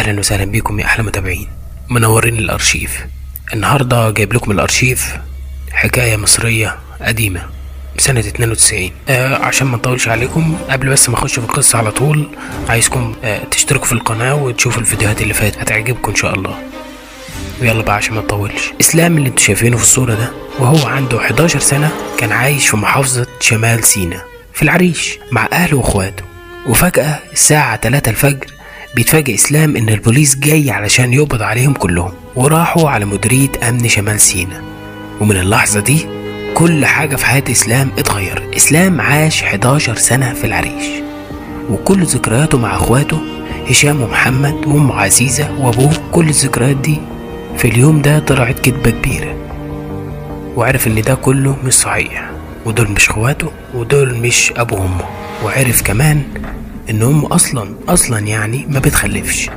اهلا وسهلا بكم يا احلى متابعين منورين الارشيف. النهارده جايب لكم الارشيف حكايه مصريه قديمه سنه 92. عشان ما نطولش عليكم، قبل بس ما اخش في القصه على طول، عايزكم تشتركوا في القناه وتشوفوا الفيديوهات اللي فاتت، هتعجبكم ان شاء الله. ويلا بقى عشان ما نطولش. اسلام اللي انتوا شايفينه في الصوره ده وهو عنده 11 سنه كان عايش في محافظه شمال سيناء في العريش مع اهله واخواته، وفجاه الساعه 3 الفجر بيتفاجئ اسلام ان البوليس جاي علشان يقبض عليهم كلهم، وراحوا على مديرية امن شمال سيناء. ومن اللحظة دي كل حاجة في حياة اسلام اتغير. اسلام عاش 11 سنة في العريش، وكل ذكرياته مع اخواته هشام ومحمد وام عزيزة وابوه، كل الذكريات دي في اليوم ده طلعت كدبة كبيرة، وعرف ان ده كله مش صحيح، ودول مش اخواته ودول مش ابو وامه، وعرف كمان ان امه اصلا يعني ما بتخلفش.